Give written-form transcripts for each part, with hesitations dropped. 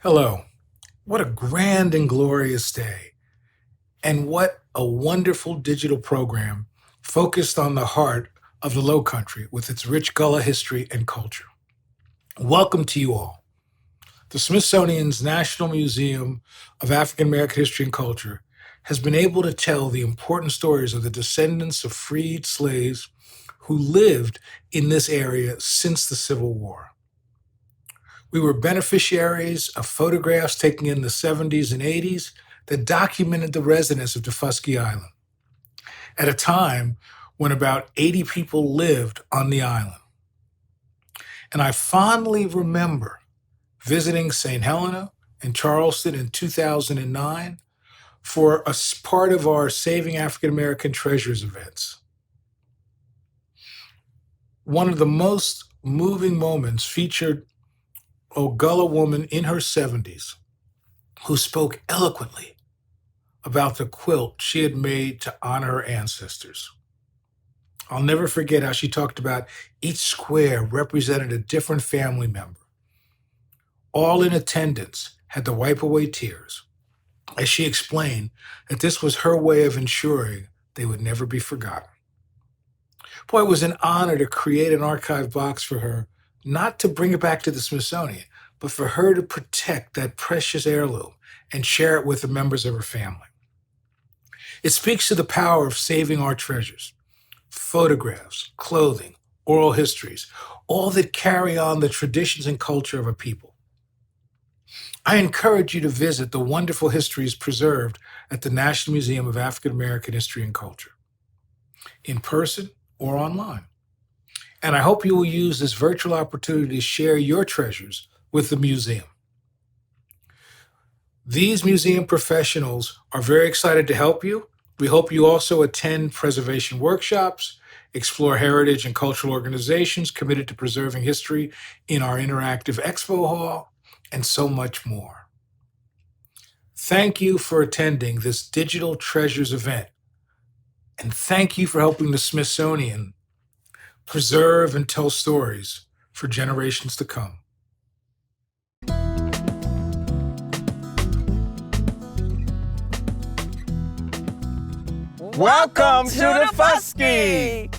Hello. What a grand and glorious day. And what a wonderful digital program focused on the heart of the Low Country with its rich Gullah history and culture. Welcome to you all. The Smithsonian's National Museum of African American History and Culture has been able to tell the important stories of the descendants of freed slaves who lived in this area since the Civil War. We were beneficiaries of photographs taken in the 70s and 80s that documented the residents of Daufuskie Island at a time when about 80 people lived on the island. And I fondly remember visiting St. Helena and Charleston in 2009 for a part of our Saving African American Treasures events. One of the most moving moments featured a Gullah woman in her 70s who spoke eloquently about the quilt she had made to honor her ancestors. I'll never forget how she talked about each square represented a different family member. All in attendance had to wipe away tears as she explained that this was her way of ensuring they would never be forgotten. Boy, it was an honor to create an archive box for her, not to bring it back to the Smithsonian, but for her to protect that precious heirloom and share it with the members of her family. It speaks to the power of saving our treasures, photographs, clothing, oral histories, all that carry on the traditions and culture of a people. I encourage you to visit the wonderful histories preserved at the National Museum of African American History and Culture, in person or online. And I hope you will use this virtual opportunity to share your treasures with the museum. These museum professionals are very excited to help you. We hope you also attend preservation workshops, explore heritage and cultural organizations committed to preserving history in our interactive expo hall, and so much more. Thank you for attending this Digital Treasures event, and thank you for helping the Smithsonian preserve and tell stories for generations to come. Welcome to Daufuskie!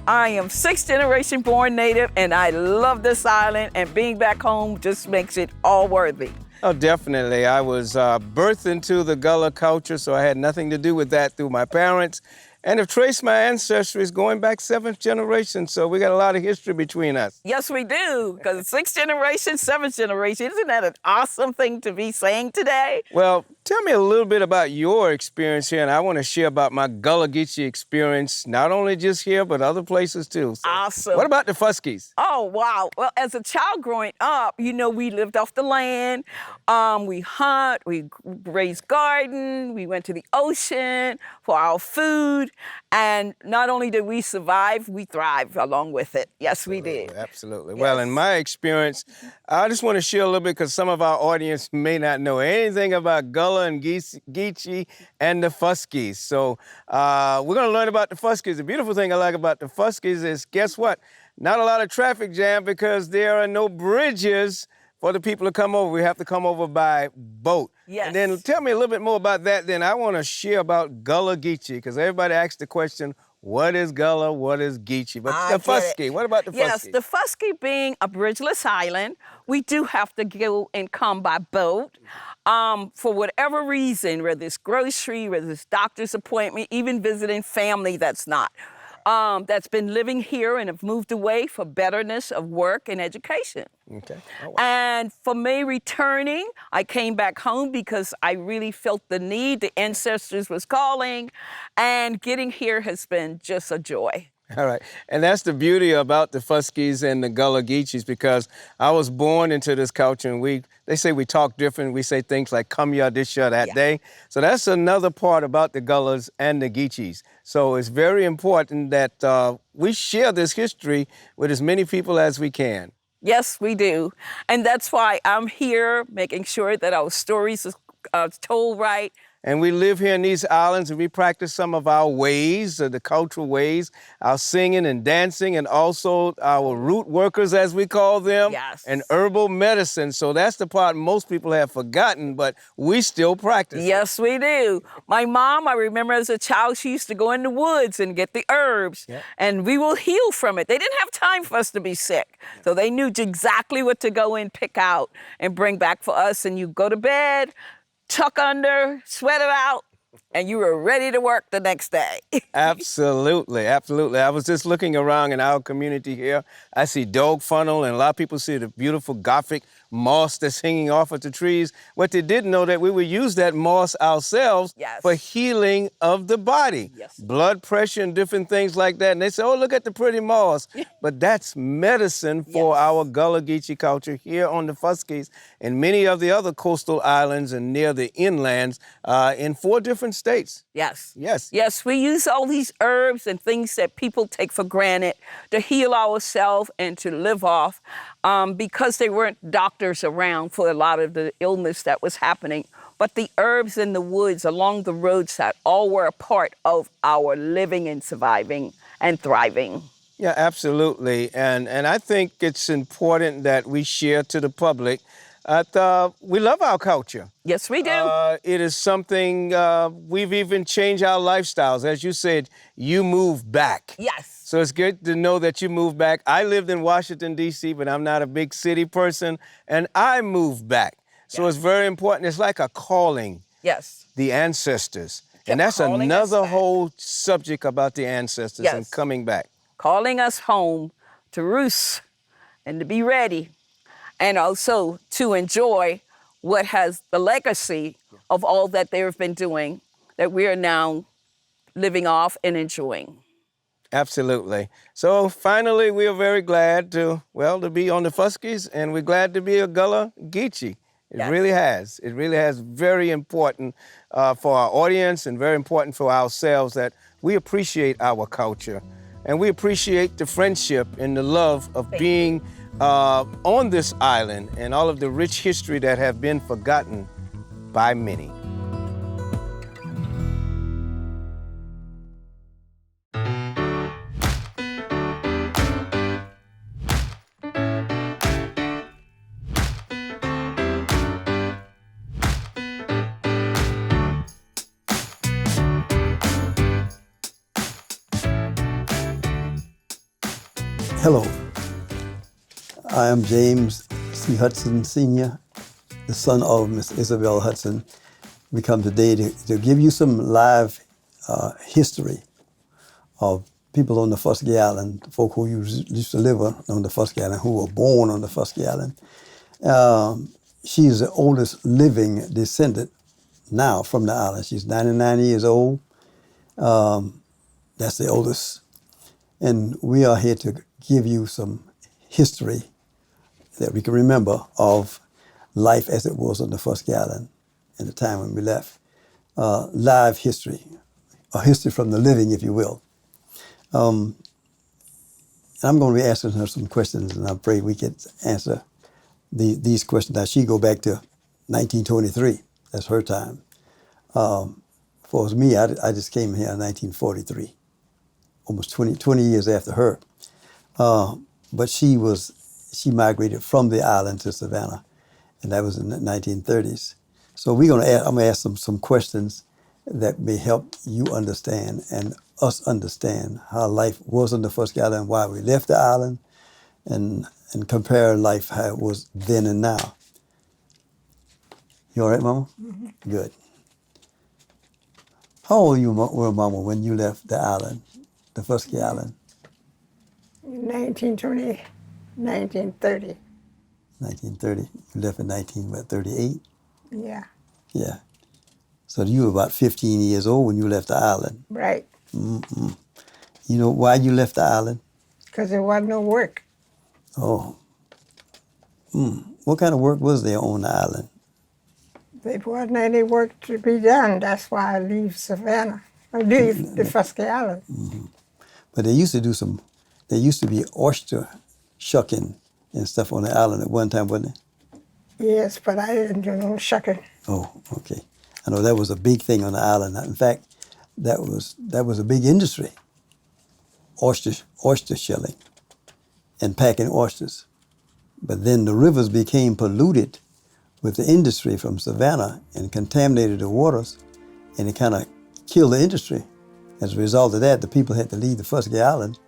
I am sixth generation born native, and I love this island, and being back home just makes it all worthy. Oh, definitely. I was birthed into the Gullah culture, so I had nothing to do with that through my parents. And have traced my ancestries going back 7th generation, so we got a lot of history between us. Yes, we do, because 6th generation, 7th generation, isn't that an awesome thing to be saying today? Well, tell me a little bit about your experience here, and I want to share about my Gullah Geechee experience, not only just here, but other places too. So Awesome. what about the Fuskies? Oh, wow. Well, as a child growing up, we lived off the land. We hunt, we raised garden, we went to the ocean for our food. And not only did we survive, we thrived along with it. Yes, we did. Absolutely. Yes. Well, in my experience, I just want to share a little bit because some of our audience may not know anything about Gullah and Geechee and the Fuskies. So we're going to learn about the Fuskies. The beautiful thing I like about the Fuskies is, guess what? Not a lot of traffic jam because there are no bridges for the people to come over. We have to come over by boat. Yes. And then tell me a little bit more about that. Then I want to share about Gullah Geechee because everybody asks the question, what is Gullah, what is Geechee? But the Fuskie, what about the Fuskie? Yes, the Fuskie being a bridgeless island, we do have to go and come by boat. For whatever reason, whether it's grocery, whether it's doctor's appointment, even visiting family that's been living here and have moved away for betterness of work and education. Okay. Oh, wow. And for me returning, I came back home because I really felt the need. The ancestors was calling, and getting here has been just a joy. All right. And that's the beauty about the Fuskies and the Gullah Geechees, because I was born into this culture, and they say we talk different. We say things like come ya, this ya, that Yeah. day. So that's another part about the Gullahs and the Geechees. So it's very important that we share this history with as many people as we can. Yes, we do. And that's why I'm here making sure that our stories are told right. And we live here in these islands, and we practice some of our ways, the cultural ways, our singing and dancing, and also our root workers, as we call them, Yes. and herbal medicine. So that's the part most people have forgotten, but we still practice it. Yes, we do. My mom, I remember as a child, she used to go in the woods and get the herbs, and we will heal from it. They didn't have time for us to be sick, so they knew exactly what to go and pick out and bring back for us. And you go to bed, tuck under, sweat it out, and you were ready to work the next day. Absolutely, absolutely. I was just looking around in our community here. I see dog funnel, and a lot of people see the beautiful Gothic moss that's hanging off of the trees. What they didn't know that we would use that moss ourselves for healing of the body. Yes. Blood pressure and different things like that. And they say, oh, look at the pretty moss. But that's medicine for our Gullah Geechee culture here on the Fuskies and many of the other coastal islands and near the inlands in 4 different states. Yes. Yes. Yes, we use all these herbs and things that people take for granted to heal ourselves and to live off because there weren't doctors around for a lot of the illness that was happening. But the herbs in the woods along the roadside all were a part of our living and surviving and thriving. Yeah, absolutely. And I think it's important that we share to the public that we love our culture. Yes, we do. It is something, we've even changed our lifestyles. As you said, you moved back. Yes. So it's good to know that you moved back. I lived in Washington, D.C., but I'm not a big city person, and I moved back. So it's very important. It's like a calling. Yes. The ancestors. And that's calling us another back. whole subject about the ancestors and coming back. Calling us home to roost and to be ready, and also to enjoy what has the legacy of all that they have been doing that we are now living off and enjoying. Absolutely. So finally, we are very glad to be on the Fuskies, and we're glad to be a Gullah Geechee. It really has. It really has very important for our audience and very important for ourselves that we appreciate our culture and we appreciate the friendship and the love of being on this island and all of the rich history that have been forgotten by many. Hello, I am James C. Hudson Sr., the son of Miss Isabel Hudson. We come today to give you some live history of people on the Daufuskie Island, folk who used to live on the Daufuskie Island, who were born on the Daufuskie Island. She is the oldest living descendant now from the island. She's 99 years old. That's the oldest. And we are here to give you some history that we can remember of life as it was on the Daufuskie Island at the time when we left. Live history, a history from the living, if you will. And I'm going to be asking her some questions, and I pray we can answer these questions. Now, she go back to 1923. That's her time. For me, I just came here in 1943. Almost 20 years after her. But she migrated from the island to Savannah, and that was in the 1930s. So I'm gonna ask them some questions that may help you understand and us understand how life was on the Daufuskie Island, why we left the island, and compare life how it was then and now. You all right, Mama? Mm-hmm. Good. How old were Mama, when you left the island? The Daufuskie Island? 1920, 1930. 1930. You left in 1938? Yeah. Yeah. So you were about 15 years old when you left the island. Right. Mm-hmm. You know why you left the island? because there wasn't no work. Oh. What kind of work was there on the island? There wasn't any work to be done. That's why I leave Savannah. I leave Daufuskie Island. But there used to be oyster shucking and stuff on the island at one time, wasn't there? Yes, but I didn't do no shucking. Oh, okay. I know that was a big thing on the island. In fact, that was a big industry. Oyster shelling and packing oysters. But then the rivers became polluted with the industry from Savannah and contaminated the waters, and it kind of killed the industry. As a result of that, the people had to leave Daufuskie Island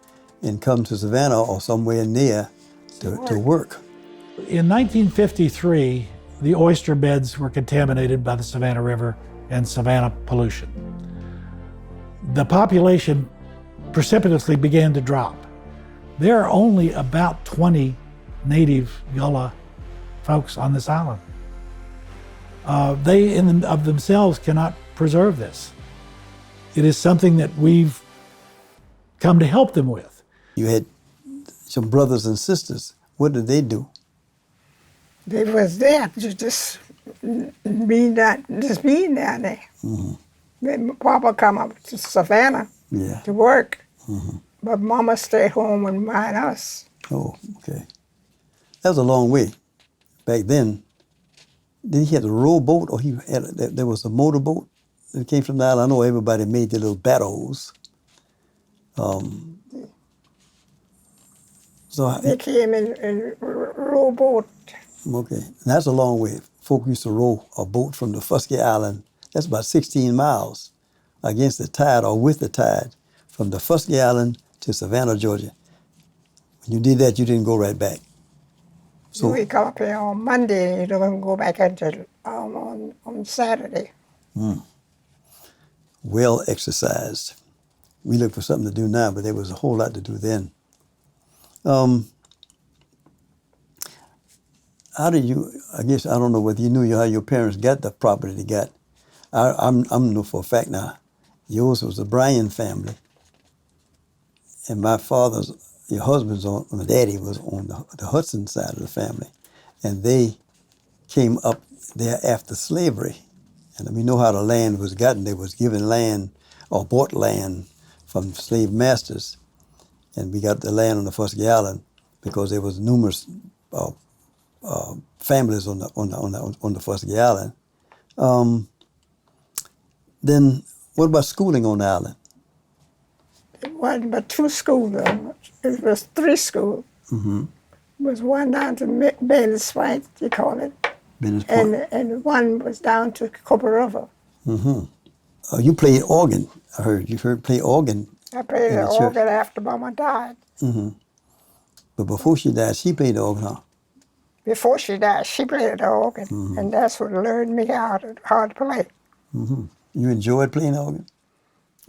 and come to Savannah or somewhere near to work. In 1953, the oyster beds were contaminated by the Savannah River and Savannah pollution. The population precipitously began to drop. There are only about 20 native Gullah folks on this island. They of themselves cannot preserve this. It is something that we've come to help them with. You had some brothers and sisters. What did they do? They was there to just being down there. Then Papa come up to Savannah to work, but Mama stayed home and mind us. Oh, okay. That was a long way. Back then, did he have a rowboat or there was a motorboat that came from the island? I know everybody made their little barrows. They came in rowboat. Okay, and that's a long way. Folk used to row a boat from the Daufuskie Island. That's about 16 miles against the tide or with the tide from the Daufuskie Island to Savannah, Georgia. When you did that, you didn't go right back. So we come up here on Monday and you don't go back until on Saturday. Well exercised. We look for something to do now, but there was a whole lot to do then. How did you, I guess, I don't know whether you knew how your parents got the property they got. I'm know for a fact now, yours was the Bryan family. And my your husband's my daddy was on the Hudson side of the family. And they came up there after slavery. And we know how the land was gotten. They was given land or bought land from slave masters. And we got the land on the Daufuskie Island because there was numerous families on the Daufuskie Island. Then what about schooling on the island? It wasn't but 2 schools. It was 3 schools. It was one down to Bailey's Point, you call it. Bailey's Point. And one was down to Copper River. You played organ. I heard you play organ. I played the organ after Mama died. But before she died, she played the organ, huh? Before she died, she played the organ, and that's what learned me how to play. You enjoyed playing organ?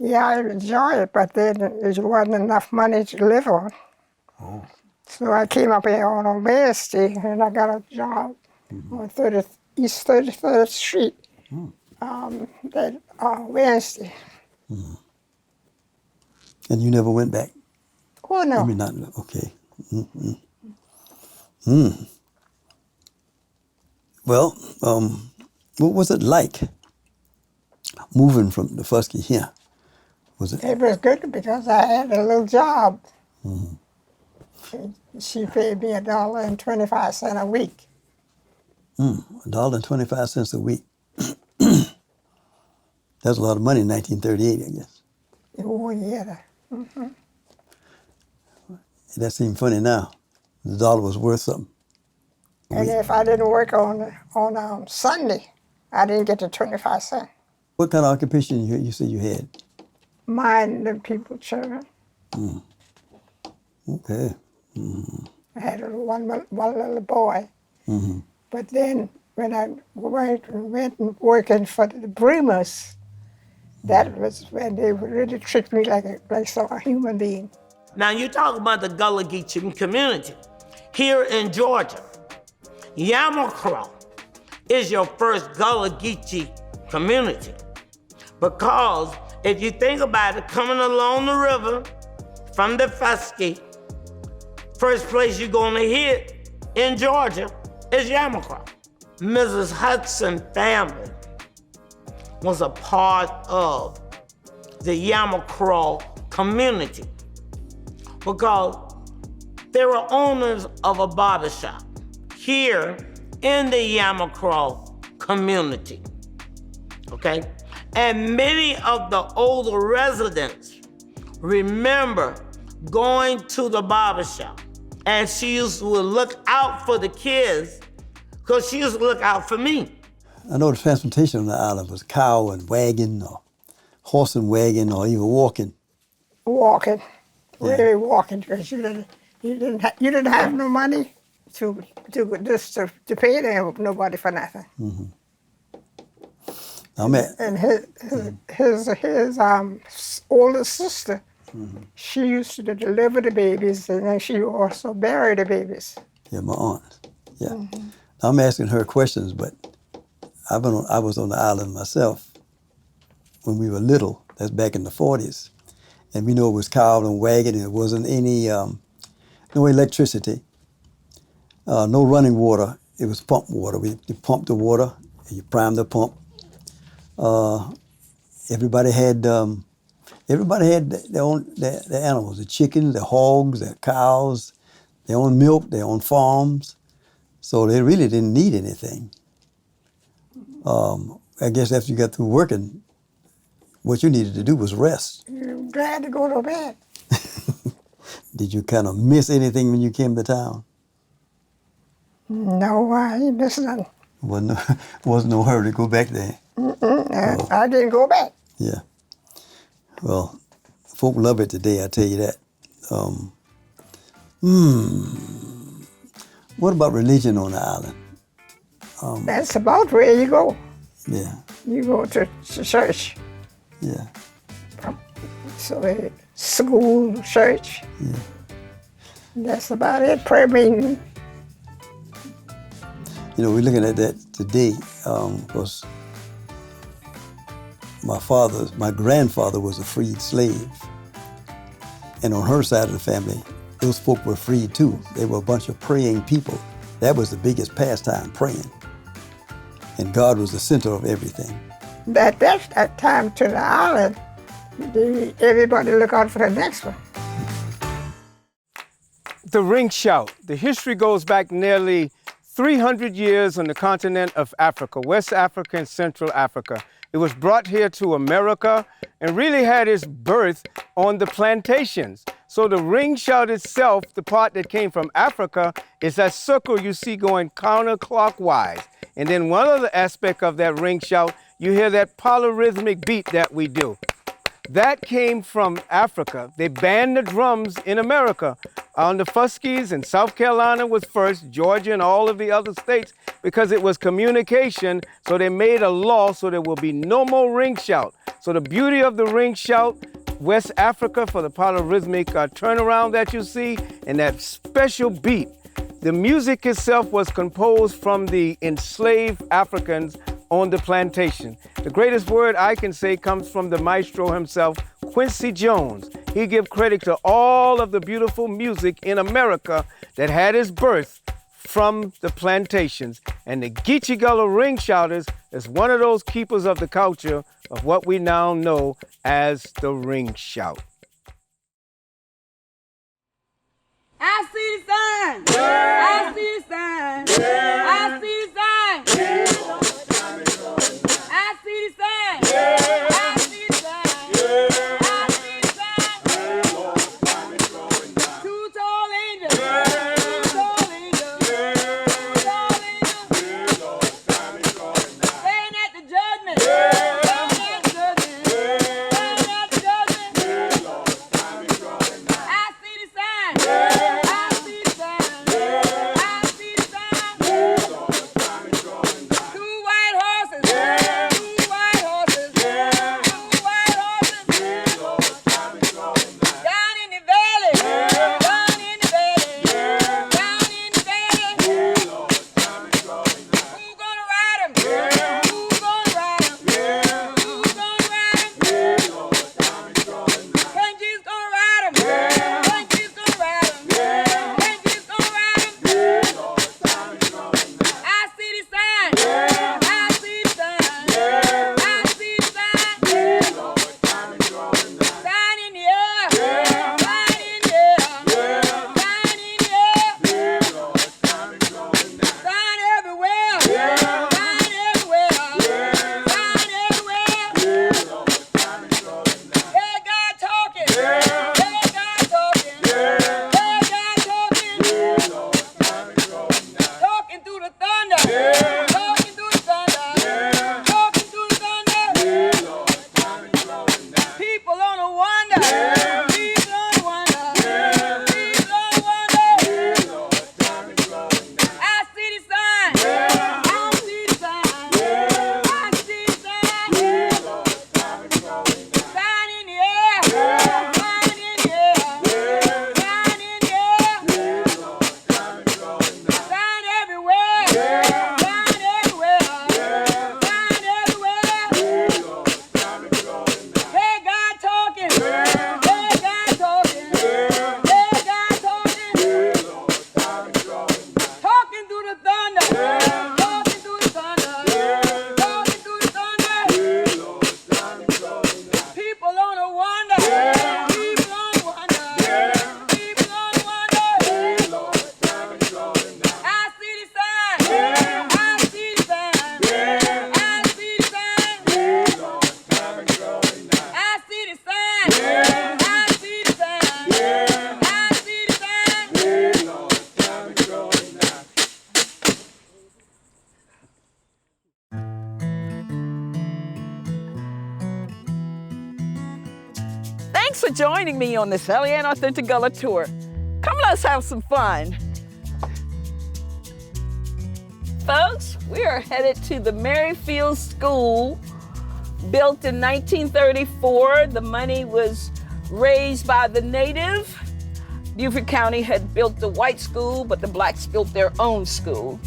Yeah, I enjoyed it, but then there wasn't enough money to live on. So I came up here on a Wednesday, and I got a job on East 33rd Street that Wednesday. And you never went back? Oh, no. I mean, not, okay. Well, what was it like moving from the Daufuskie here? It was good because I had a little job. She paid me $1.25 a week. $1.25 a week. That's a lot of money in 1938, I guess. Oh, yeah. That seems funny now. The dollar was worth something. And if I didn't work on Sunday, I didn't get the 25 cents. What kind of occupation you said you had? Mind the people's children. Okay. I had one little boy. But then when I went and working for the Bremers, that was when they really treated me like a human being. Now you talk about the Gullah Geechee community. Here in Georgia, Yamakro is your first Gullah Geechee community. Because if you think about it, coming along the river, from Daufuskie, first place you're gonna hit in Georgia is Yamacraw. Mrs. Hudson family was a part of the Yamacraw community because they were owners of a barbershop here in the Yamacraw community, okay? And many of the older residents remember going to the barbershop, and she used to look out for the kids because she used to look out for me. I know the transportation on the island was cow and wagon, or horse and wagon, or even walking. Walking, Yeah. really walking, because you didn't have no money to pay them, nobody for nothing. And his older sister, she used to deliver the babies, and then she also buried the babies. Yeah, my aunt. Yeah. I'm asking her questions, but I was on the island myself when we were little. That's back in the 40s. And we know it was cow and wagon, and there wasn't any, no electricity, no running water. It was pump water. You pumped the water, and you primed the pump. Everybody had their own their animals, the chickens, the hogs, their cows, their own milk, their own farms. So they really didn't need anything. I guess after you got through working, what you needed to do was rest. You're glad to go to bed. Did you kind of miss anything when you came to town? No, I ain't missing nothing. Wasn't no hurry to go back there. I didn't go back. Yeah. Well, folk love it today, I tell you that. What about religion on the island? That's about where you go. Yeah, You go to church. yeah. So school, church. Yeah. That's about it. Prayer meeting. You know, we're looking at that today because my grandfather was a freed slave. And on her side of the family, those folk were freed too. They were a bunch of praying people. That was the biggest pastime, praying. And God was the center of everything. That time to the island, everybody look out for the next one. The ring shout. The history goes back nearly 300 years on the continent of Africa, West Africa and Central Africa. It was brought here to America and really had its birth on the plantations. So the ring shout itself, the part that came from Africa, is that circle you see going counterclockwise. And then one other aspect of that ring shout, you hear that polyrhythmic beat that we do. That came from Africa. They banned the drums in America. On the Fuskies in South Carolina was first, Georgia and all of the other states, because it was communication. So they made a law so there will be no more ring shout. So the beauty of the ring shout, West Africa for the polyrhythmic turnaround that you see, and that special beat. The music itself was composed from the enslaved Africans on the plantation. The greatest word I can say comes from the maestro himself, Quincy Jones. He gives credit to all of the beautiful music in America that had its birth from the plantations. And the Geechee Gullah ring shouters is one of those keepers of the culture of what we now know as the ring shout. I see the sign. I see the sign. I see the sign. I see the sign. I see the sign. I see the sign. Two tall angels. Two tall angels. Two tall angels. Staying at the judgment. Staying at the judgment. Staying at the judgment. I see the sign. I see the sign. Walking through the thunder. Walking through the thunder. People on a wonder. People on a wonder. People on a wonder. I see the sign. I see the sign. I see the sign. I see the sign. I see the sign. I see the Thanks for joining me on this Ellie and Authentic Gullah tour. Come, let's have some fun. Folks, we are headed to the Merrifield School, built in 1934. The money was raised by the native. Beaufort County had built the white school, but the blacks built their own school.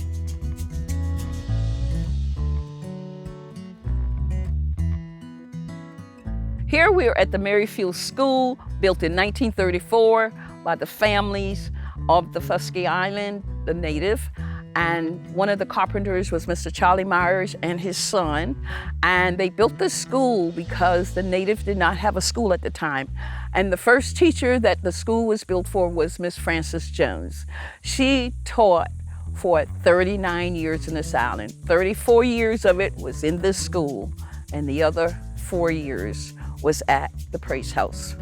Here we are at the Merrifield School, built in 1934 by the families of Daufuskie Island, the native. And one of the carpenters was Mr. Charlie Myers and his son. And they built this school because the native did not have a school at the time. And the first teacher that the school was built for was Miss Frances Jones. She taught for 39 years in this island. 34 years of it was in this school, and the other 4 years was at the Praise House.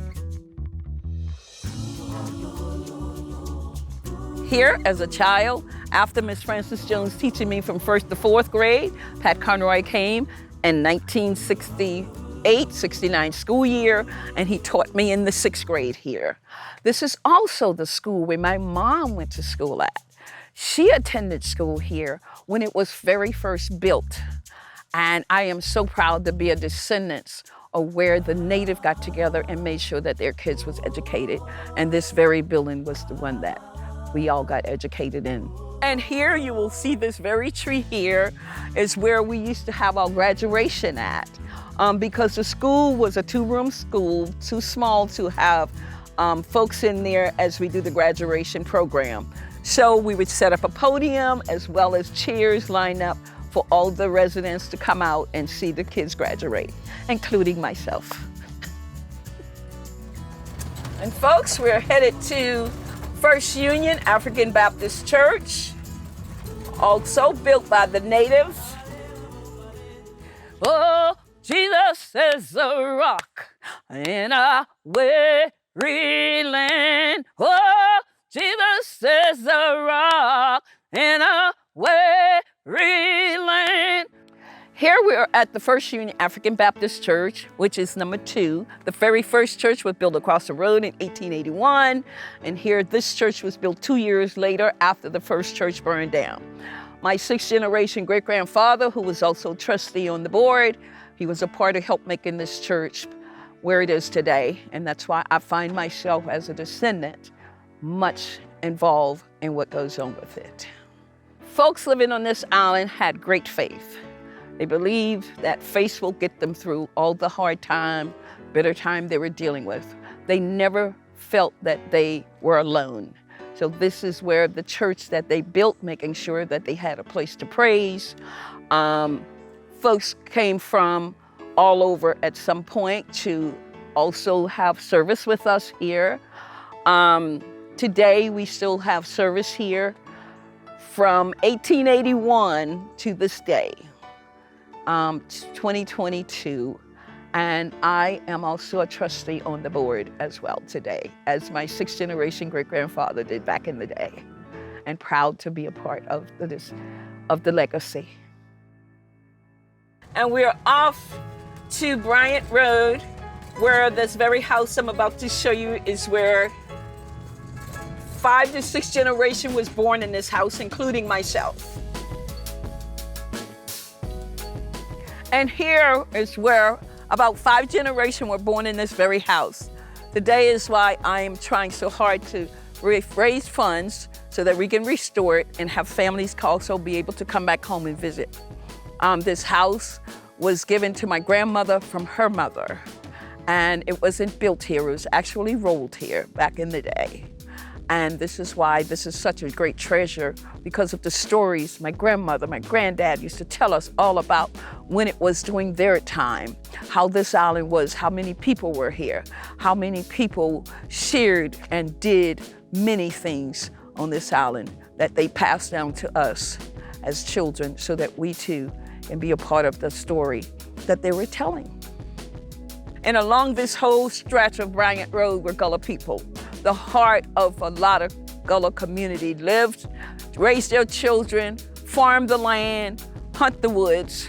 Here, as a child, after Miss Frances Jones teaching me from 1st to 4th grade, Pat Conroy came in 1968-69 school year, and he taught me in the 6th grade here. This is also the school where my mom went to school at. She attended school here when it was very first built. And I am so proud to be a descendant of where the native got together and made sure that their kids was educated. And this very building was the one that we all got educated in. And here you will see this very tree here is where we used to have our graduation at. Because the school was a 2-room school, too small to have folks in there as we do the graduation program. So we would set up a podium as well as chairs lined up for all the residents to come out and see the kids graduate, including myself. And folks, we're headed to First Union African Baptist Church, also built by the natives. Oh, Jesus is a rock in a weary land. Oh, Jesus is a rock in a weary land. Here we are at the First Union African Baptist Church, which is number 2. The very first church was built across the road in 1881. And here, this church was built 2 years later after the first church burned down. My 6th generation great-grandfather, who was also trustee on the board, he was a part of help making this church where it is today. And that's why I find myself as a descendant much involved in what goes on with it. Folks living on this island had great faith. They believed that faith will get them through all the hard time, bitter time they were dealing with. They never felt that they were alone. So this is where the church that they built, making sure that they had a place to praise. Folks came from all over at some point to also have service with us here. Today we still have service here from 1881 to this day. 2022, and I am also a trustee on the board as well today, as my 6th generation great-grandfather did back in the day, and proud to be a part of the legacy. And we're off to Bryant Road, where this very house I'm about to show you is where 5 to 6 generation was born in this house, including myself. And here is where about 5 generations were born in this very house. Today is why I am trying so hard to raise funds so that we can restore it and have families also be able to come back home and visit. This house was given to my grandmother from her mother, and it wasn't built here, it was actually rolled here back in the day. And this is why this is such a great treasure, because of the stories my grandmother, my granddad used to tell us all about when it was during their time, how this island was, how many people were here, how many people shared and did many things on this island that they passed down to us as children so that we too can be a part of the story that they were telling. And along this whole stretch of Bryant Road were Gullah people. The heart of a lot of Gullah community lived, raised their children, farmed the land, hunt the woods,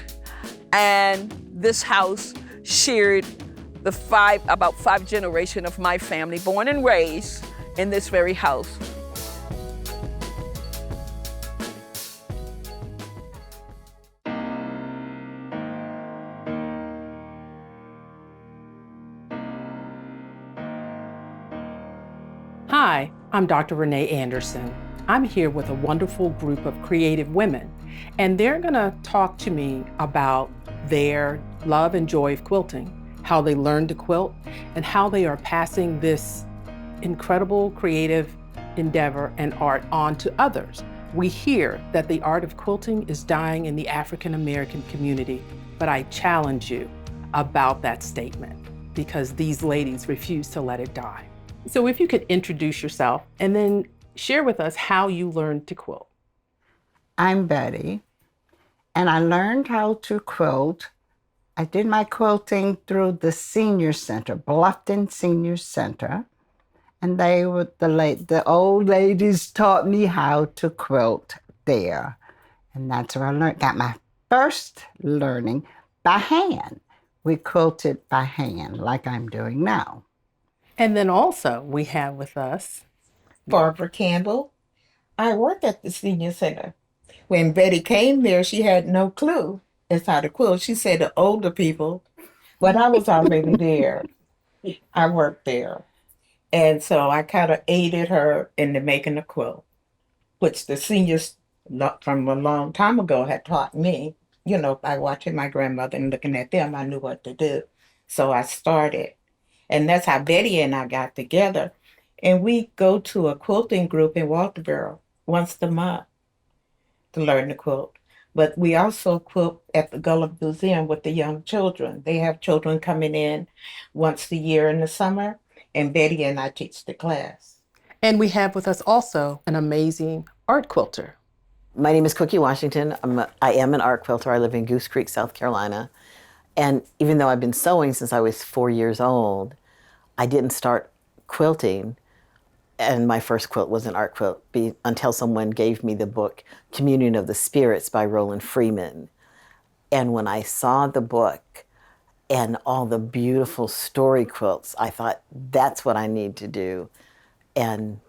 and this house shared about five generations of my family, born and raised in this very house. Hi, I'm Dr. Renee Anderson. I'm here with a wonderful group of creative women, and they're gonna talk to me about their love and joy of quilting, how they learned to quilt, and how they are passing this incredible creative endeavor and art on to others. We hear that the art of quilting is dying in the African American community, but I challenge you about that statement because these ladies refuse to let it die. So if you could introduce yourself and then share with us how you learned to quilt. I'm Betty, and I learned how to quilt. I did my quilting through the senior center, Bluffton Senior Center, and they were the old ladies taught me how to quilt there, and that's where I got my first learning by hand. We quilted by hand, like I'm doing now. And then also we have with us Barbara Campbell. I work at the senior center. When Betty came there, she had no clue as how to quilt. She said the older people, but I was already there. I worked there. And so I kind of aided her in the making a quilt, which the seniors from a long time ago had taught me. You know, by watching my grandmother and looking at them, I knew what to do. So I started. And that's how Betty and I got together. And we go to a quilting group in Walterboro once a month to learn to quilt. But we also quilt at the Gullah Museum with the young children. They have children coming in once a year in the summer, and Betty and I teach the class. And we have with us also an amazing art quilter. My name is Cookie Washington. I am an art quilter. I live in Goose Creek, South Carolina. And even though I've been sewing since I was 4 years old, I didn't start quilting, and my first quilt was an art quilt until someone gave me the book Communion of the Spirits by Roland Freeman. And when I saw the book and all the beautiful story quilts, I thought, that's what I need to do. And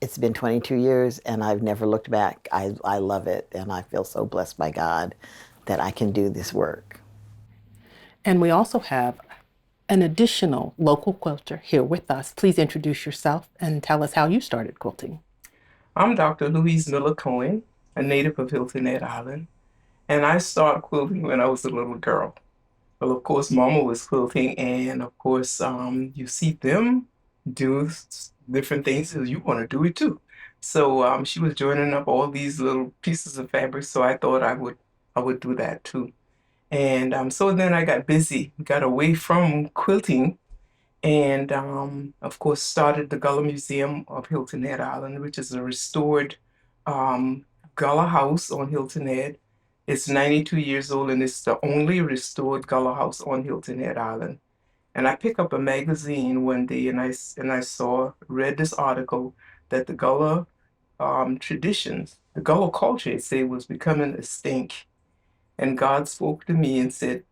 it's been 22 years and I've never looked back. I love it, and I feel so blessed by God that I can do this work. And we also have an additional local quilter here with us. Please introduce yourself and tell us how you started quilting. I'm Dr. Louise Miller Cohen, a native of Hilton Head Island, and I started quilting when I was a little girl. Well, of course, Mama was quilting, and of course, you see them do different things, so you want to do it too. So she was joining up all these little pieces of fabric, so I thought I would do that too. And so then I got busy, got away from quilting, and of course started the Gullah Museum of Hilton Head Island, which is a restored Gullah house on Hilton Head. It's 92 years old, and it's the only restored Gullah house on Hilton Head Island. And I picked up a magazine one day, and I read this article that the Gullah traditions, the Gullah culture, it said, was becoming extinct. And God spoke to me and said,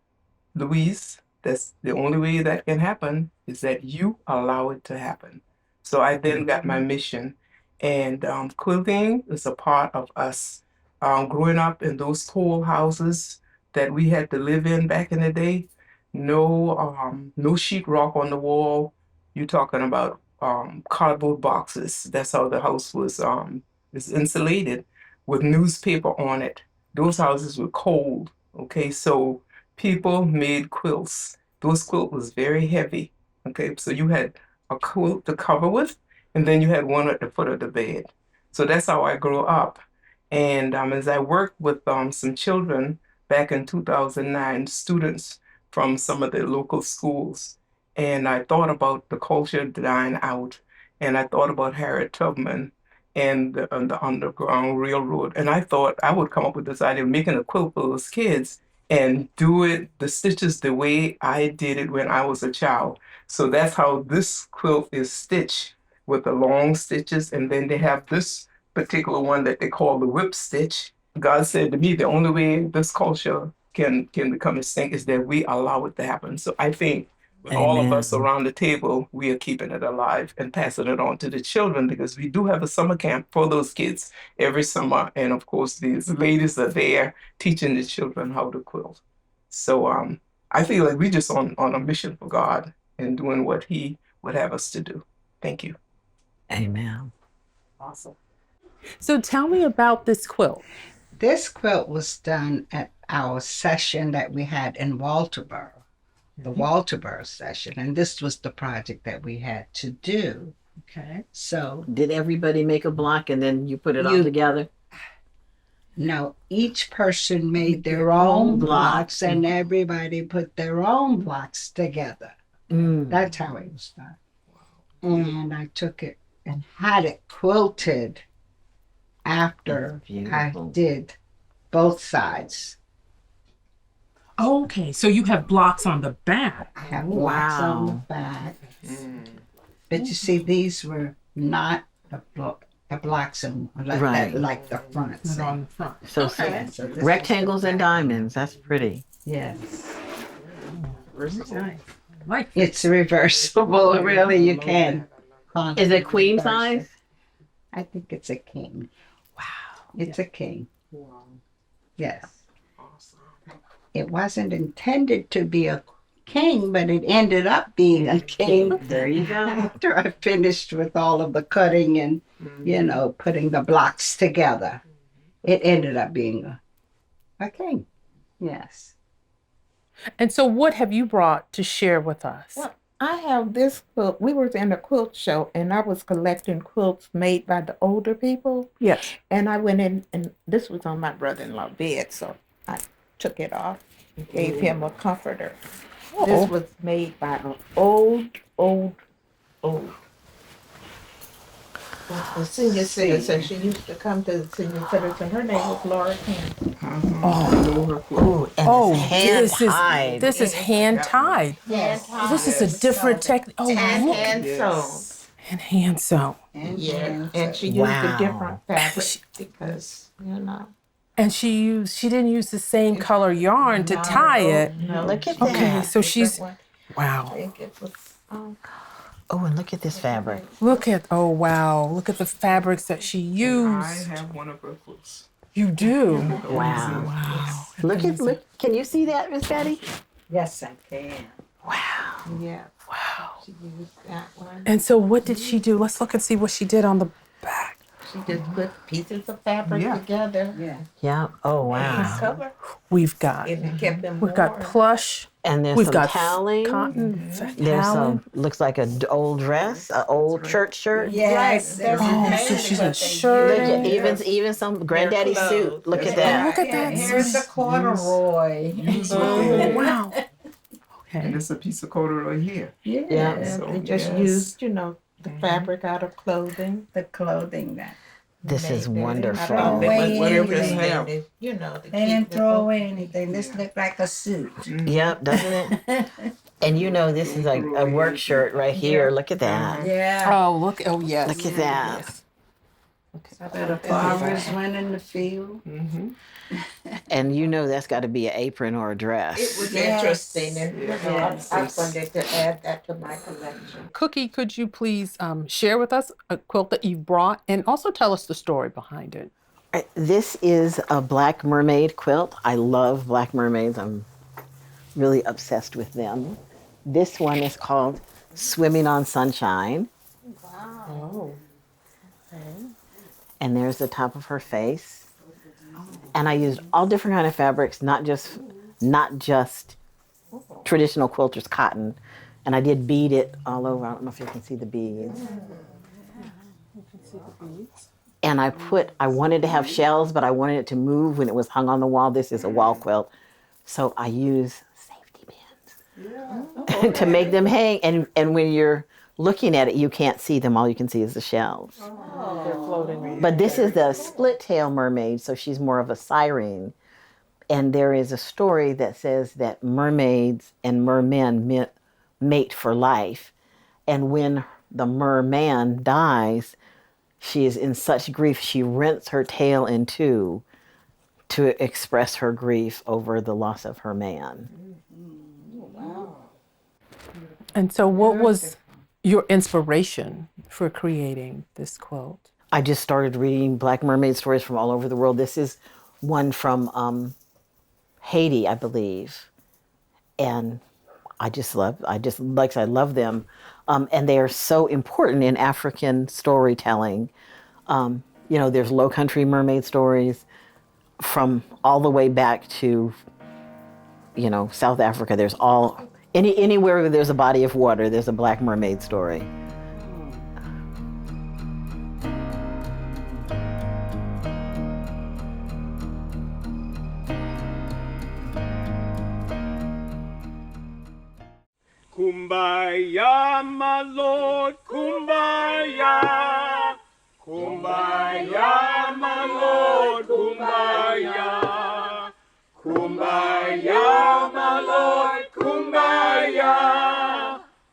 Louise, that's the only way that can happen is that you allow it to happen. So I then got my mission. And quilting is a part of us. Growing up in those coal houses that we had to live in back in the day, no sheetrock on the wall. You're talking about cardboard boxes. That's how the house was insulated with newspaper on it. Those houses were cold, okay? So people made quilts. Those quilts was very heavy, okay? So you had a quilt to cover with, and then you had one at the foot of the bed. So that's how I grew up. And as I worked with some children back in 2009, students from some of the local schools, and I thought about the culture dying out, and I thought about Harriet Tubman and the Underground Railroad, and I thought I would come up with this idea of making a quilt for those kids and do it, the stitches, the way I did it when I was a child. So that's how this quilt is stitched, with the long stitches, and then they have this particular one that they call the whip stitch. God said to me, the only way this culture can become extinct is that we allow it to happen. So I think with all of us around the table, we are keeping it alive and passing it on to the children, because we do have a summer camp for those kids every summer. And of course, these ladies are there teaching the children how to quilt. So I feel like we're just on a mission for God and doing what He would have us to do. Thank you. Amen. Awesome. So tell me about this quilt. This quilt was done at our session that we had in Walterboro, the Walterboro session, and this was the project that we had to do. Okay. So did everybody make a block and then you put it all together? No, each person made their own blocks and everybody put their own blocks together. That's how it was done. And I took it and had it quilted after I did both sides. Okay, so you have blocks on the back. I have blocks on the back. But you see, these were not the blocks in, like the front. Not on the front. So, so rectangles and diamonds, that's pretty. Yes. Nice. Like it's reversible, really, you can. Is it queen size? I think it's a king. Wow. It's a king. Wow. Yes. Awesome. It wasn't intended to be a king, but it ended up being a king. There you go. After I finished with all of the cutting and, you know, putting the blocks together, it ended up being a king. Yes. And so what have you brought to share with us? Well, I have this quilt. We were in a quilt show, and I was collecting quilts made by the older people. Yes. And I went in, and this was on my brother-in-law's bed, so I took it off and gave him a comforter. This was made by an old a senior citizen. She used to come to the senior citizen. Her name was Laura Campbell. This is hand tied. Yes. This is a different technique. Oh, and look. hand sewn. And hand sewn. Yeah, and she used a different fabric because, you know. And she didn't use the same color yarn to tie it. No. Look at that. Okay, so she's, wow. I think it was, Oh, and look at this fabric. Look at the fabrics that she used. I have one of her quilts. You do? Wow. Wow. Look, can you see that, Miss Betty? Yes, I can. Wow. yeah. Wow. She used that one. And so what did she do? Let's look and see what she did on the back. She just put pieces of fabric together. Yeah. Yeah. Oh, wow. Cover. We've got plush. And there's We've some got toweling. cotton. There's some, looks like an old dress, an old church shirt. Yes. So she's a shirt. Look at, even some granddaddy suit. Look at that. Look at that. Here's the corduroy. Oh, wow. And Okay. it's a piece of corduroy here. Yeah. So, They just used, the fabric out of clothing. The clothing that. This is wonderful. Throw away Whatever anything. they have. To They didn't throw away anything. This looked like a suit. Yep, doesn't it? And this is like a work shirt right here. Look at that. Yeah. Oh, look. Oh, yes. Look at that. The farmers went in the field. And that's got to be an apron or a dress. It was interesting, and I wanted to add that to my collection. Cookie, could you please share with us a quilt that you've brought and also tell us the story behind it? This is a black mermaid quilt. I love black mermaids. I'm really obsessed with them. This one is called Swimming on Sunshine. Wow. Oh. Okay. And there's the top of her face. And I used all different kind of fabrics, not just traditional quilters cotton. And I did bead it all over. I don't know if you can see the beads. And I wanted to have shells, but I wanted it to move when it was hung on the wall. This is a wall quilt. So I use safety pins to make them hang. And when you're looking at it, you can't see them. All you can see is the shells. They're floating. But this is the split tail mermaid, so she's more of a siren. And there is a story that says that mermaids and mermen mate for life. And when the merman dies, she is in such grief, she rents her tail in two to express her grief over the loss of her man. Wow. And so what was your inspiration for creating this quilt? I just started reading Black mermaid stories from all over the world. This is one from Haiti, I believe. And I love them. And they are so important in African storytelling. There's Low Country mermaid stories from all the way back to, South Africa. There's anywhere where there's a body of water, there's a Black mermaid story. Kumbaya, my Lord, kumbaya. Kumbaya, my Lord, kumbaya. Kumbaya, my Lord, kumbaya.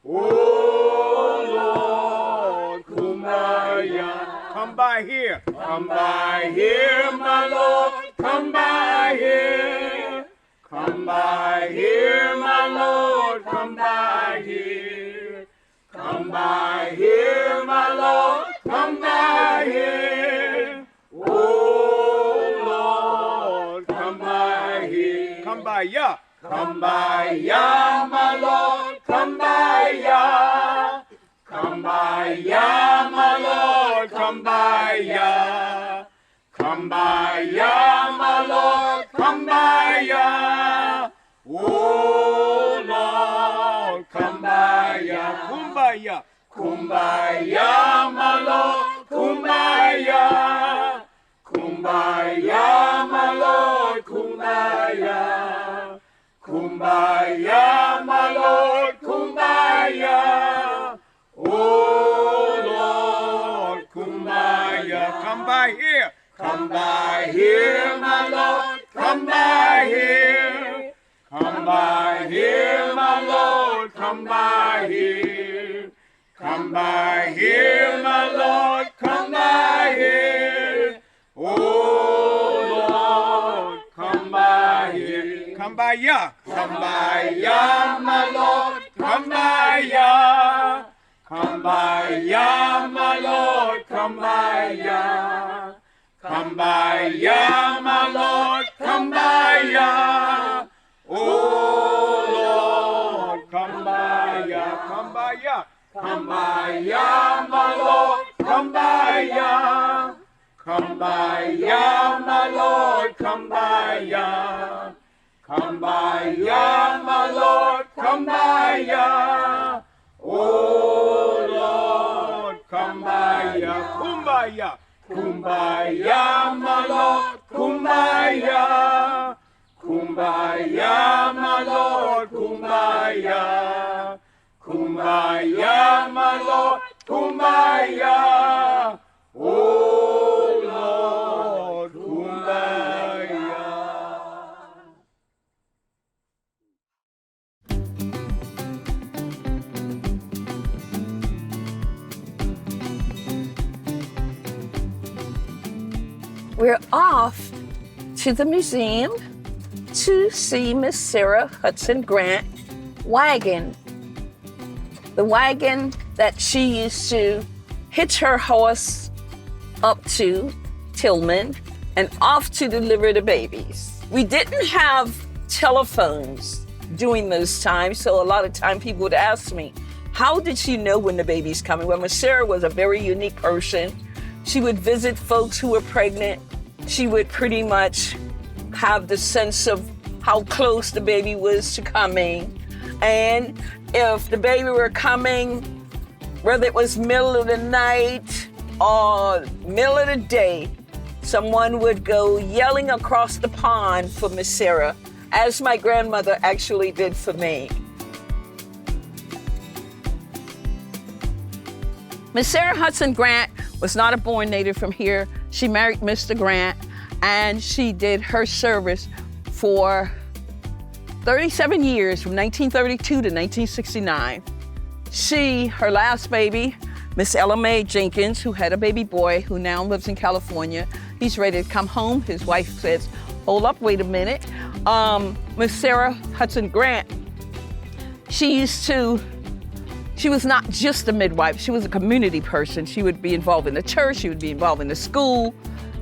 Oh, Lord, kumbaya. Come by here. Come by here, my Lord, come by here. Come by here, my Lord, come by here. Come by here, my Lord, come by here. Oh, Lord, come by here. Come by ya. Come by ya, my Lord, come by ya. Come by ya, my Lord, come by ya. Come by ya, my Lord, come by ya. Oh, Lord, come by ya. Kumbaya. Kumbaya, my Lord, kumbaya. Kumbaya, my Lord, kumbaya. Kumbaya, my Lord, kumbaya. Oh, Lord, kumbaya. Come by here. Come by here, my Lord, come by here. Come by here, my Lord, come by here. Come by here, my Lord, come by here. Oh, Lord, come by here. Come by ya. Come by ya, my Lord, come by ya. Come by ya, my Lord, come by ya. Come by ya, my Lord, come by ya. Oh, Lord, come by ya, come by ya. Come by ya, my Lord, come by ya. Come by ya, my Lord, come by ya. Come by ya, my Lord, come by ya. Oh, Lord, come by ya, kumbaya. Kumbaya, my Lord, kumbaya. Kumbaya, my Lord, kumbaya. Kumbaya, my Lord, kumbaya. Oh, Lord, kumbaya. We're off to the museum to see Miss Sarah Hudson Grant wagon. The wagon that she used to hitch her horse up to Tillman and off to deliver the babies. We didn't have telephones during those times, so a lot of time people would ask me, how did she know when the baby's coming? Well, Miss Sarah was a very unique person. She would visit folks who were pregnant. She would pretty much have the sense of how close the baby was to coming. And if the baby were coming, whether it was middle of the night middle of the day, someone would go yelling across the pond for Miss Sarah, as my grandmother actually did for me. Miss Sarah Hudson Grant was not a born native from here. She married Mr. Grant, and she did her service for 37 years, from 1932 to 1969. Her last baby, Miss Ella Mae Jenkins, who had a baby boy who now lives in California, he's ready to come home. His wife says, hold up, wait a minute. Miss Sarah Hudson Grant, she was not just a midwife, she was a community person. She would be involved in the church, she would be involved in the school.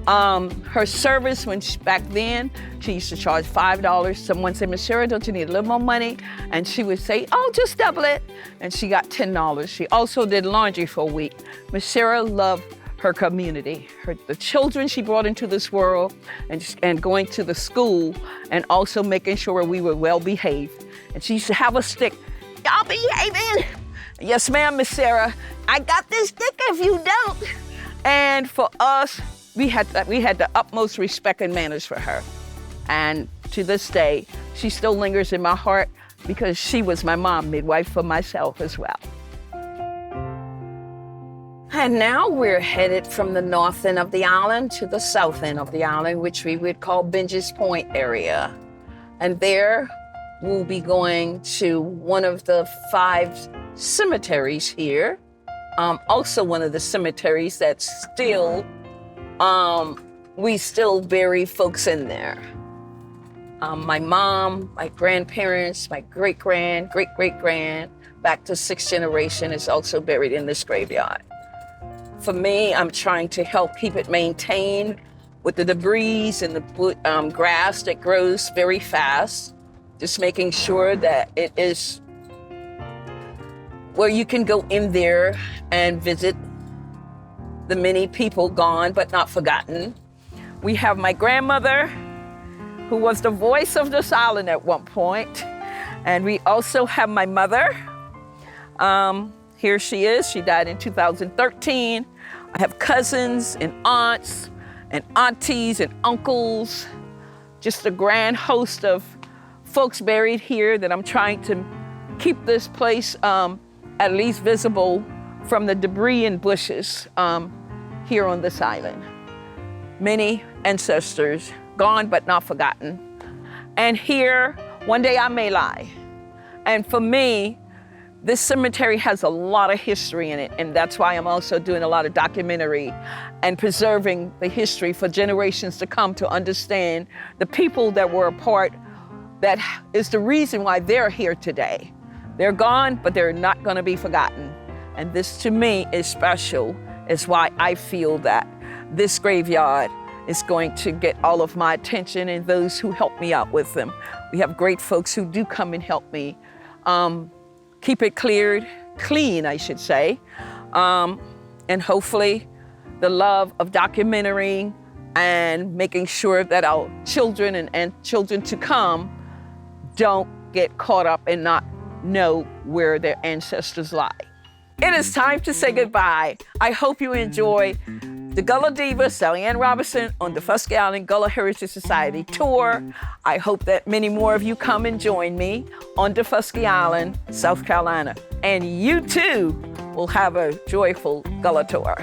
Her service, back then, she used to charge $5. Someone said, Miss Sarah, don't you need a little more money? And she would say, oh, just double it. And she got $10. She also did laundry for a week. Miss Sarah loved her community, the children she brought into this world, and going to the school, and also making sure we were well behaved. And she used to have a stick. Y'all behaving? Yes, ma'am, Miss Sarah. I got this stick if you don't. And for us, we had the utmost respect and manners for her. And to this day, she still lingers in my heart because she was my mom, midwife for myself as well. And now we're headed from the north end of the island to the south end of the island, which we would call Benjes Point area. And there we'll be going to one of the 5 cemeteries here. Also one of the cemeteries that's still we still bury folks in there. My mom, my grandparents, my great-grand, great-great-grand, back to 6th generation is also buried in this graveyard. For me, I'm trying to help keep it maintained with the debris and the grass that grows very fast, just making sure that it is where you can go in there and visit the many people gone but not forgotten. We have my grandmother, who was the voice of this island at one point. And we also have my mother. Here she is, she died in 2013. I have cousins and aunts and aunties and uncles, just a grand host of folks buried here that I'm trying to keep this place at least visible from the debris and bushes here on this island. Many ancestors, gone but not forgotten. And here, one day I may lie. And for me, this cemetery has a lot of history in it, and that's why I'm also doing a lot of documentary and preserving the history for generations to come to understand the people that were a part, that is the reason why they're here today. They're gone, but they're not gonna be forgotten. And this to me is special, is why I feel that this graveyard is going to get all of my attention and those who help me out with them. We have great folks who do come and help me keep it clean, I should say. And hopefully the love of documentary and making sure that our children and children to come don't get caught up and not know where their ancestors lie. It is time to say goodbye. I hope you enjoy the Gullah Diva, Sally Ann Robinson, on Daufuskie Island Gullah Heritage Society tour. I hope that many more of you come and join me on Daufuskie Island, South Carolina. And you too will have a joyful Gullah tour.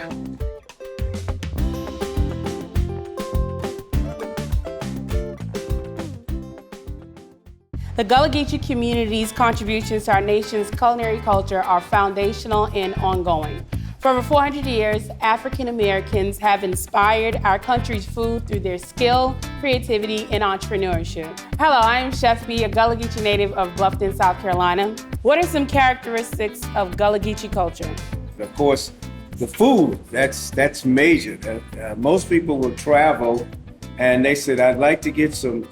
The Gullah Geechee community's contributions to our nation's culinary culture are foundational and ongoing. For over 400 years, African Americans have inspired our country's food through their skill, creativity, and entrepreneurship. Hello, I am Chef B, a Gullah Geechee native of Bluffton, South Carolina. What are some characteristics of Gullah Geechee culture? Of course, the food, that's major. Most people will travel and they said, I'd like to get some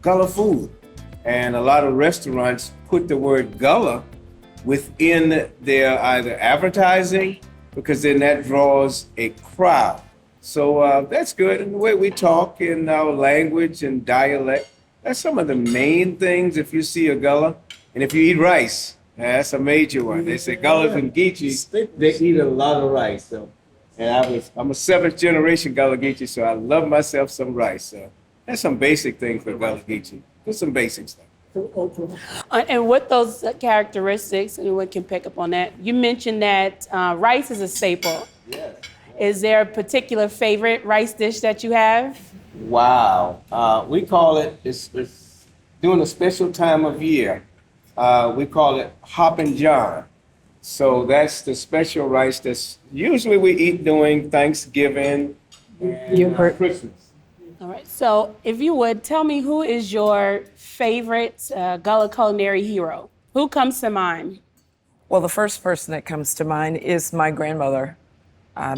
Gullah food. And a lot of restaurants put the word Gullah within their either advertising, because then that draws a crowd. So that's good. And the way we talk in our language and dialect, that's some of the main things if you see a Gullah. And if you eat rice, Yeah, that's a major one. They say Gullah and Geechee, they eat a lot of rice. So, and I'm a seventh generation Gullah Geechee, so I love myself some rice. So that's some basic things for Gullah Geechee. Just some basic stuff. And with those characteristics, anyone can pick up on that. You mentioned that rice is a staple. Yes. Is there a particular favorite rice dish that you have? Wow. We call it's during a special time of year. We call it Hoppin' John. So that's the special rice that's usually we eat during Thanksgiving and Christmas. All right. So if you would, tell me who is your favorite Gullah culinary hero? Who comes to mind? Well, the first person that comes to mind is my grandmother.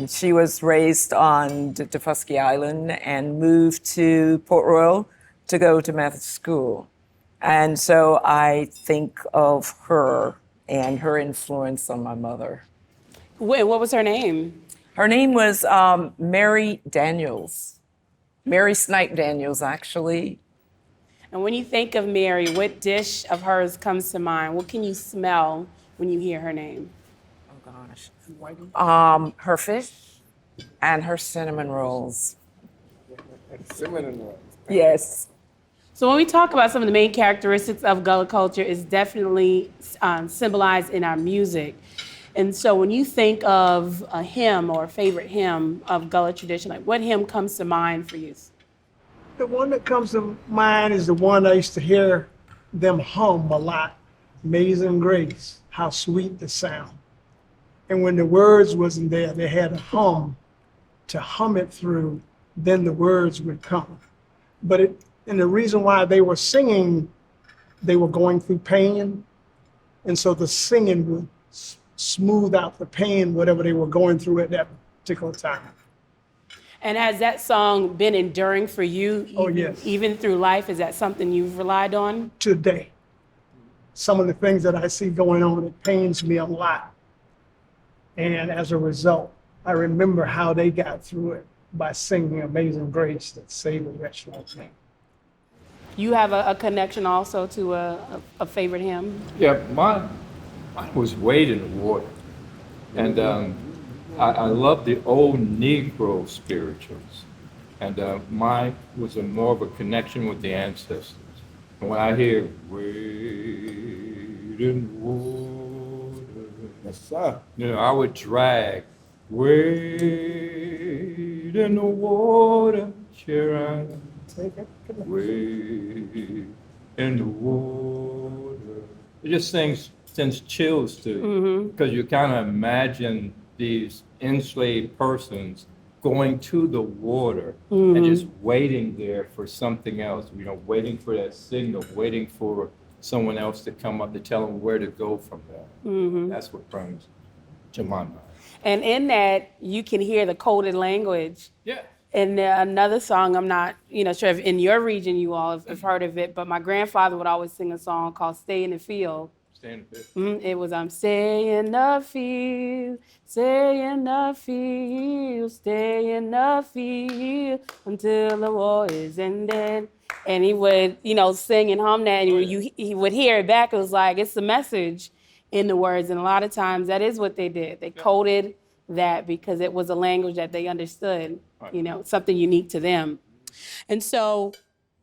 She was raised on Daufuskie Island and moved to Port Royal to go to Methodist school. And so I think of her and her influence on my mother. Wait, what was her name? Her name was Mary Daniels. Mary Snipe Daniels, actually. And when you think of Mary, what dish of hers comes to mind? What can you smell when you hear her name? Oh, gosh. Her fish and her cinnamon rolls. Cinnamon rolls. Yes. So when we talk about some of the main characteristics of Gullah culture, it's definitely symbolized in our music. And so when you think of a hymn or a favorite hymn of Gullah tradition, like what hymn comes to mind for you? The one that comes to mind is the one I used to hear them hum a lot. Amazing Grace, how sweet the sound. And when the words wasn't there, they had a hum to hum it through, then the words would come. And the reason why they were singing, they were going through pain. And so the singing would smooth out the pain, whatever they were going through at that particular time. And has that song been enduring for you? Oh, yes. Even through life? Is that something you've relied on? Today, some of the things that I see going on, it pains me a lot. And as a result, I remember how they got through it by singing Amazing Grace that saved a wretch like me. You have a connection also to a favorite hymn? Yeah, mine was Wade in the Water. And I love the old Negro spirituals. And mine was more of a connection with the ancestors. And when I hear Wade in the Water, Yes, sir. you know, I would drag Wade in the water, Sharon. Wade in the water. It just sends chills to because you kind of imagine these enslaved persons going to the water and just waiting there for something else, you know, waiting for that signal, waiting for someone else to come up to tell them where to go from there. That's what brings to my mind. And in that, you can hear the coded language. Yeah. And another song, I'm not sure if in your region you all have heard of it, but my grandfather would always sing a song called Stay in the Field. Stay in the Field. It was, I'm stay in the field, stay in the field, stay in the field until the war is ended. And he would, sing and hum that, and he would hear it back. It was like, it's the message in the words. And a lot of times that is what they did. They coded that because it was a language that they understood, something unique to them. And so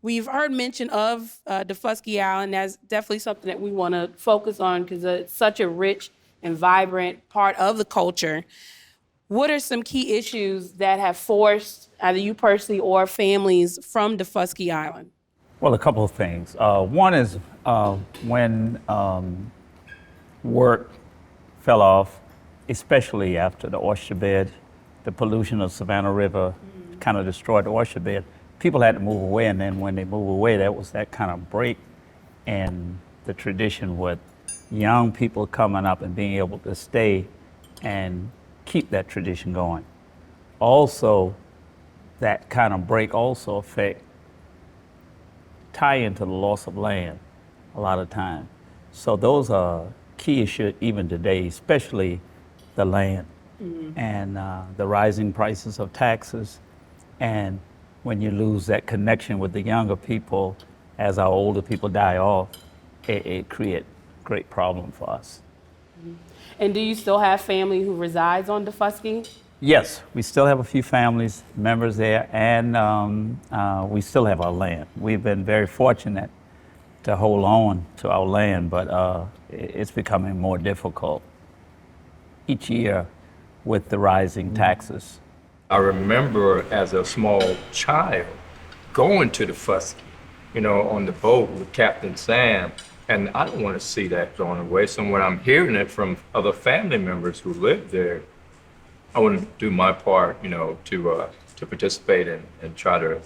we've heard mention of Daufuskie Island. That's definitely something that we want to focus on because it's such a rich and vibrant part of the culture. What are some key issues that have forced either you personally or families from Daufuskie Island? Well, a couple of things. One is when work fell off, especially after the oyster bed, the pollution of Savannah River kind of destroyed the oyster bed. People had to move away, and then when they move away, that was that kind of break in the tradition with young people coming up and being able to stay and keep that tradition going. Also, that kind of break also tie into the loss of land a lot of time. So those are key issues even today, especially the land and the rising prices of taxes. And when you lose that connection with the younger people, as our older people die off, it creates great problem for us. And do you still have family who resides on Daufuskie? Yes, we still have a few families, members there, and we still have our land. We've been very fortunate to hold on to our land, but it's becoming more difficult each year with the rising taxes. I remember as a small child going to Daufuskie, you know, on the boat with Captain Sam, and I don't want to see that going away. So when I'm hearing it from other family members who live there, I want to do my part, you know, to participate and try to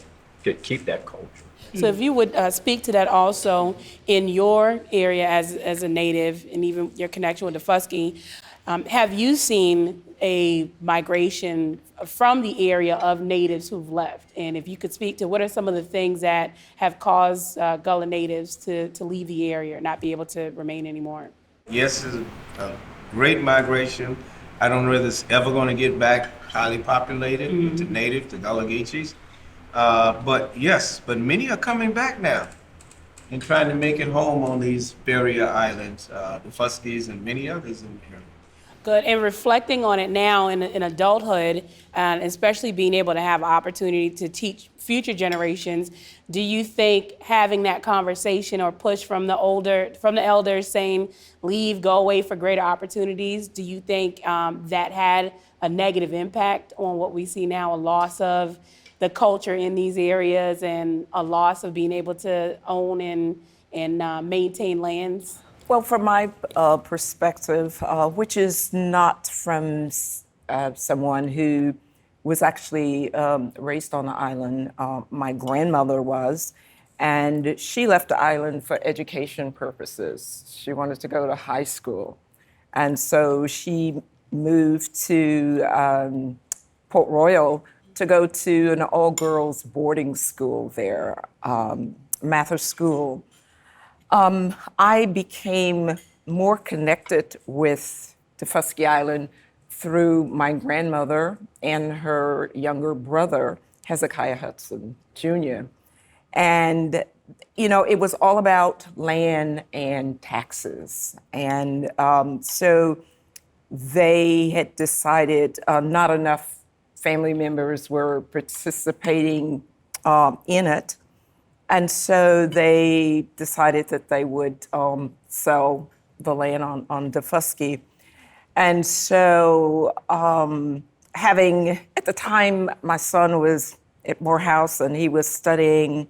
keep that culture. So if you would speak to that also in your area as a native and even your connection with Daufuskie, have you seen a migration from the area of natives who've left? And if you could speak to what are some of the things that have caused Gullah natives to leave the area or not be able to remain anymore? Yes, it's a great migration. I don't know whether it's ever going to get back highly populated with the native, the Gullah Geechees. But many are coming back now and trying to make it home on these barrier islands, the Fuskies and many others in the area. Good. And reflecting on it now in adulthood, and especially being able to have opportunity to teach future generations, do you think having that conversation or push from the elders saying, leave, go away for greater opportunities, do you think that had a negative impact on what we see now, a loss of the culture in these areas and a loss of being able to own and maintain lands? Well, from my perspective, which is not from someone who was actually raised on the island, my grandmother was, and she left the island for education purposes. She wanted to go to high school. And so she moved to Port Royal to go to an all-girls boarding school there, Mather School. I became more connected with Daufuskie Island through my grandmother and her younger brother, Hezekiah Hudson Jr. And, you know, it was all about land and taxes. And so they had decided not enough family members were participating in it. And so they decided that they would sell the land on Daufuskie. And so at the time, my son was at Morehouse and he was studying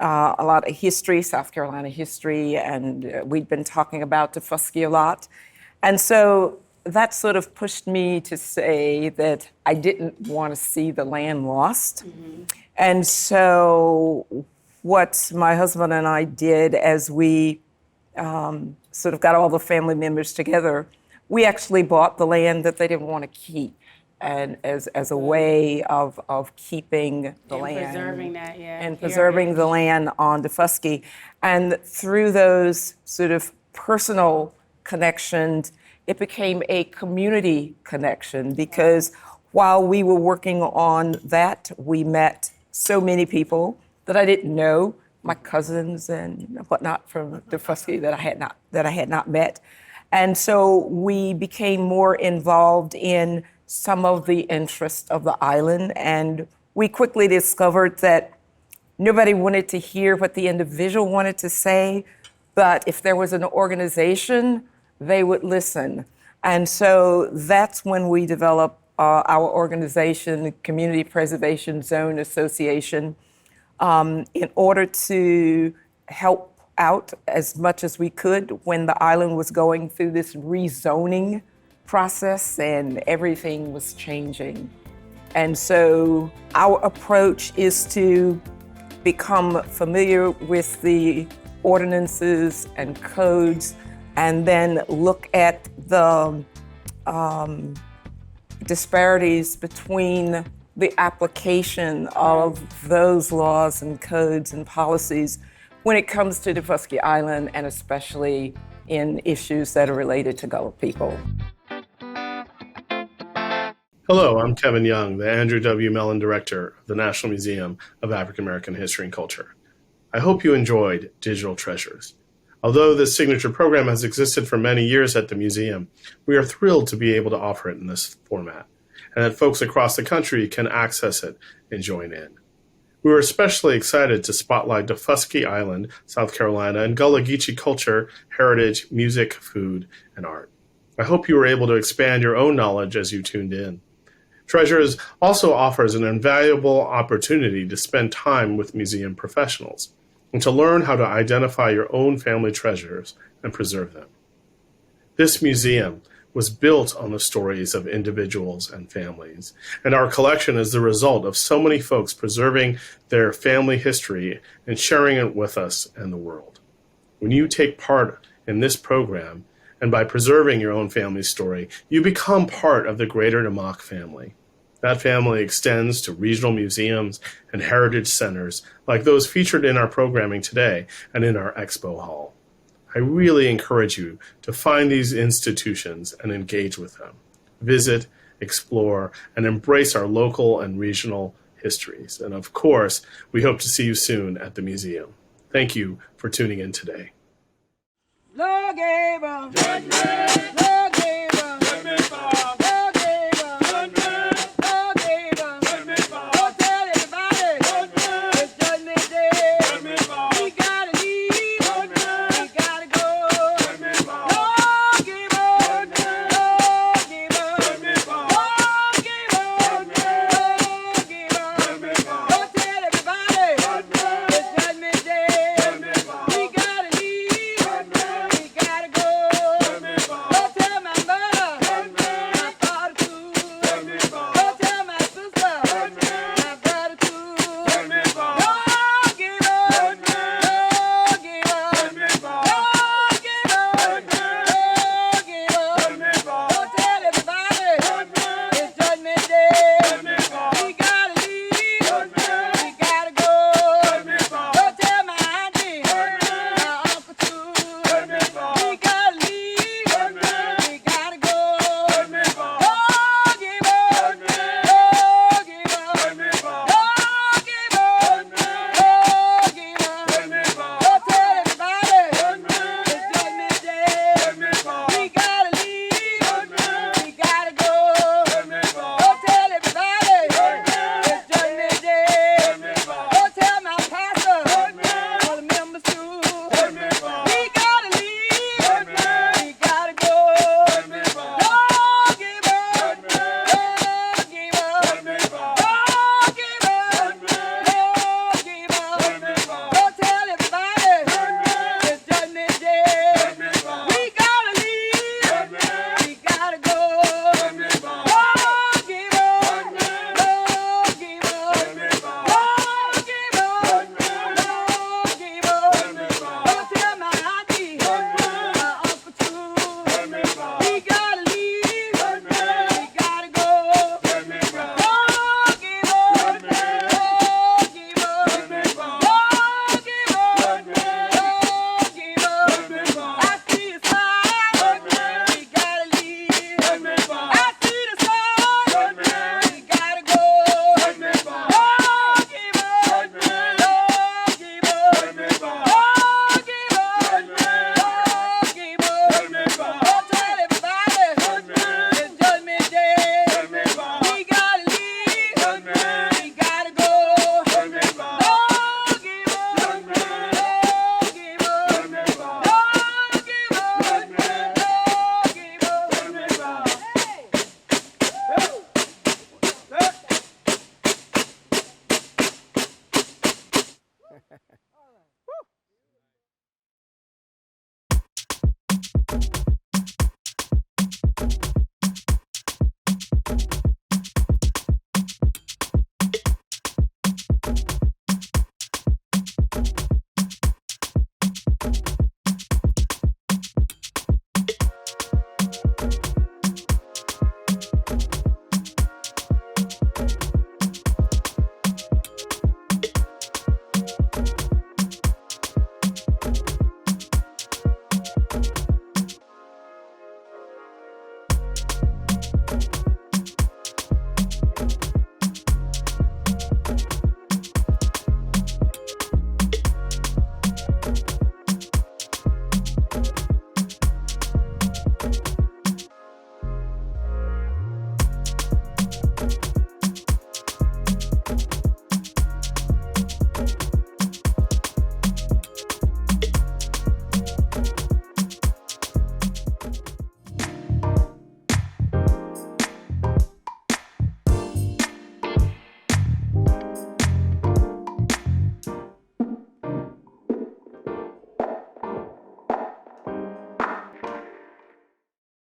a lot of history, South Carolina history, and we'd been talking about Daufuskie a lot. And so that sort of pushed me to say that I didn't want to see the land lost. Mm-hmm. And so what my husband and I did as we sort of got all the family members together, we actually bought the land that they didn't want to keep, and as a way of keeping the land. Preserving that, yeah. And preserving the land on Daufuskie. And through those sort of personal connections, it became a community connection, because while we were working on that, we met so many people that I didn't know, my cousins and whatnot from Daufuskie that I had not met. And so we became more involved in some of the interests of the island, and we quickly discovered that nobody wanted to hear what the individual wanted to say, but if there was an organization, they would listen. And so that's when we developed our organization, Community Preservation Zone Association, in order to help out as much as we could when the island was going through this rezoning process and everything was changing. And so our approach is to become familiar with the ordinances and codes, and then look at the disparities between the application of those laws and codes and policies when it comes to Daufuskie Island, and especially in issues that are related to Gullah people. Hello, I'm Kevin Young, the Andrew W. Mellon Director of the National Museum of African American History and Culture. I hope you enjoyed Digital Treasures. Although this signature program has existed for many years at the museum, we are thrilled to be able to offer it in this format, and that folks across the country can access it and join in. We were especially excited to spotlight Daufuskie Island, South Carolina, and Gullah Geechee culture, heritage, music, food, and art. I hope you were able to expand your own knowledge as you tuned in. Treasures also offers an invaluable opportunity to spend time with museum professionals and to learn how to identify your own family treasures and preserve them. This museum was built on the stories of individuals and families, and our collection is the result of so many folks preserving their family history and sharing it with us and the world. When you take part in this program, and by preserving your own family story, you become part of the greater Namaque family. That family extends to regional museums and heritage centers like those featured in our programming today and in our expo hall. I really encourage you to find these institutions and engage with them. Visit, explore, and embrace our local and regional histories. And of course, we hope to see you soon at the museum. Thank you for tuning in today. Lord gave up. Lord gave up. Lord gave up. Lord gave up. Don't tell everybody. It's Judgment Day. We gotta leave. We gotta go. Lord gave up. Lord gave up. Lord gave up. Lord gave up. Don't tell everybody. It's Judgment Day. We gotta leave. We gotta go. Don't tell my mother, my father too. Don't tell my sister, my brother too. Don't give up, don't give up, don't give up, don't give up. Don't tell everybody it's Judgment Day. We gotta leave, we gotta go. Don't tell my auntie, my uncle too. We gotta leave, we gotta go. Don't give up, don't give up, don't give up, don't give up. Don't tell everybody it's Judgment Day. We gotta leave, we gotta go. Don't tell everybody it's Judgment Day. Don't tell my pastor or the members too. We gotta leave, we gotta go. Don't give up, don't give up, don't give up, don't give up. Don't tell everybody it's Judgment Day. We gotta leave, we gotta go. Don't give up, don't give up, don't give up, don't give up. Don't tell my auntie, my uncle too. We gotta leave, we gotta go. Don't give up, don't give up, don't give up. I see a sign, we gotta leave. I see the sign, we gotta go. Don't give up, don't give up, don't give up, don't give up. Don't tell everybody it's Judgment Day. We gotta leave, we gotta go. Don't give up, don't give up, don't give up.